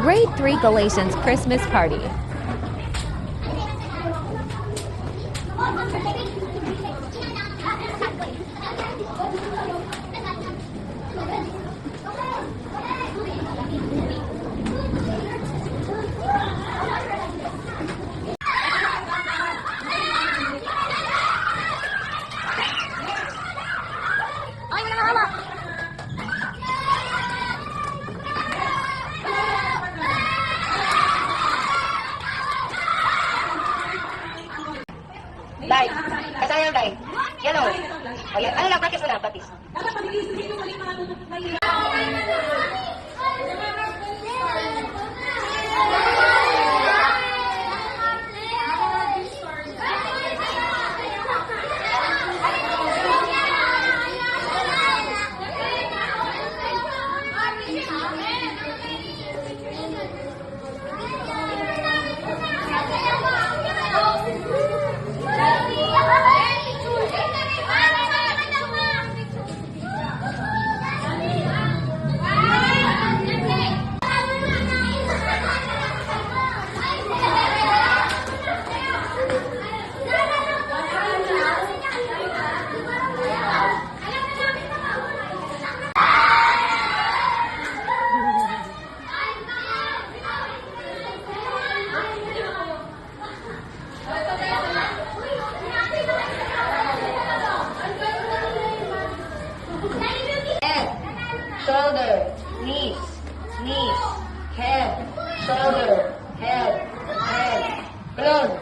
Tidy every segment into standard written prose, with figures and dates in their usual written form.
Grade 3 Galatians Christmas Party. Dai. Kasayang dai. Yellow. O yan. Ano lang, practice mo lang, practice. Shoulder, knees, knees, head, shoulder, head, head, clone.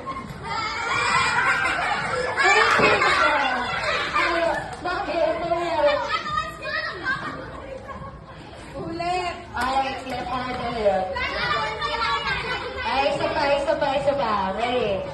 Ulit. Ay, left hand ulit. Ay, isa pa. Ready?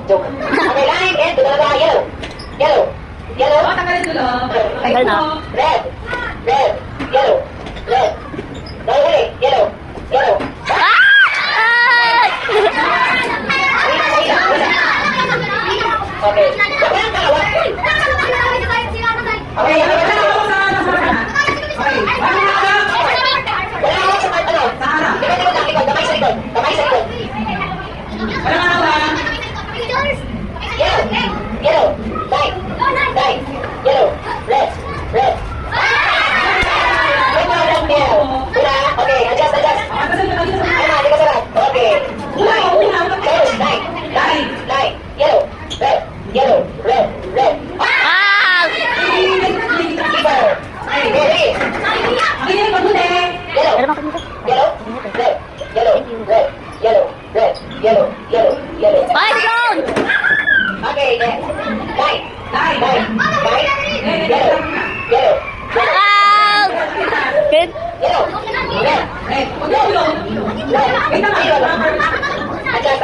Joke. Okay, line and dalawa yellow. Yellow. Yellow. Oh, tagalin dulo. Tagal na. Red. Red. Yellow. Red. Dalawa ulit. Yellow. Yellow. Okay. Walang dalawa. Okay. Wala ako sa mga tanong. Likod. Kamay sa likod. Yellow, light, yellow, red. Okay, adjust. Di ka sarap. Okay, light, yellow, red. Keeper, ready. Yellow. Ay, doon! Okay, next. Light. Yellow. Out! Good. Yellow. Red. Adjust.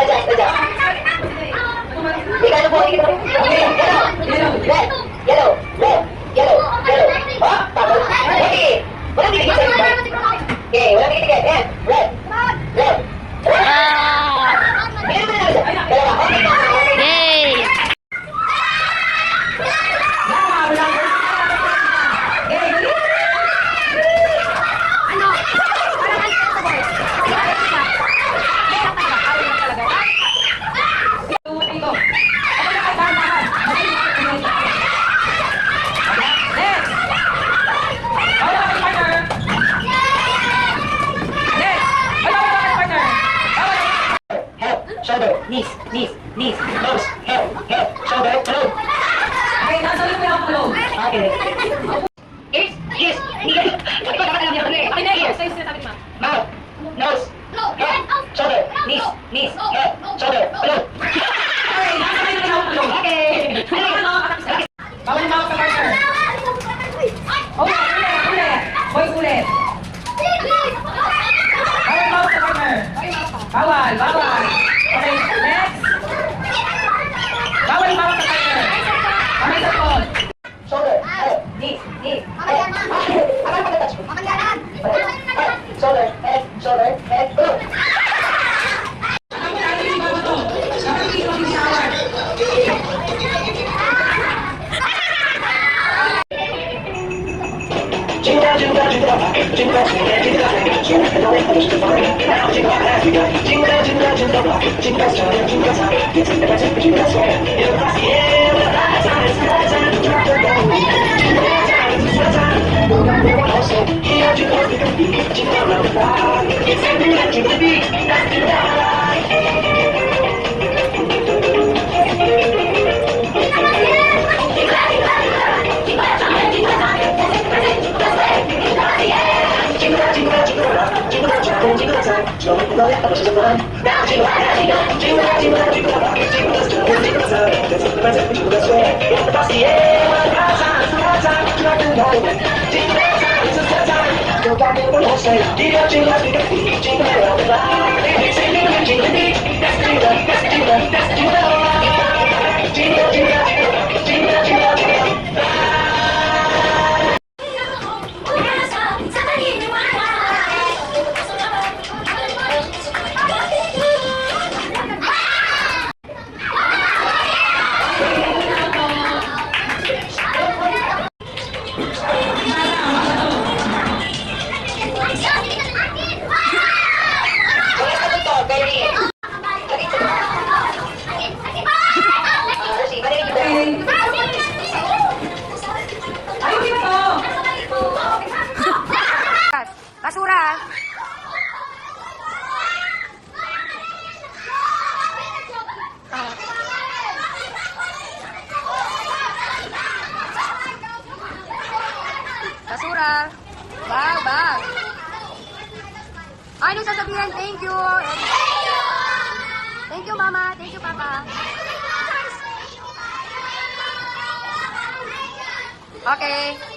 Ikaw po. Yellow. Oh, tapos. Okay. Walang titigil sa iba. Okay, walang titigil. Yan. Red. Ah! Dalawa. Okay. Yay! Shoulder, knees, nose, head, shoulder, close. Okay, nasa ulit mo yung kulong. Okay. Ears, Ears. mouth, nose, head, shoulder, knees, head, shoulder, close. Okay, nasa ulit mo yung kulong. Okay. Bawal yung mouth sa partner. Okay, ulit. Boys, ulit. Bawal, bawal. Okay, next. Bawal bawal sa partner. Kamay sa likod. Shoulder, head, knee, head. Akan pagka-touch mo. Head, shoulder, head, go. Ang dami yung babato. Dapat hindi ko binitawan. Ayusin mo to. Basura. Basura. Bag. Ano sasabihin? Thank you. Thank you, Mama. Thank you, Papa. Okay.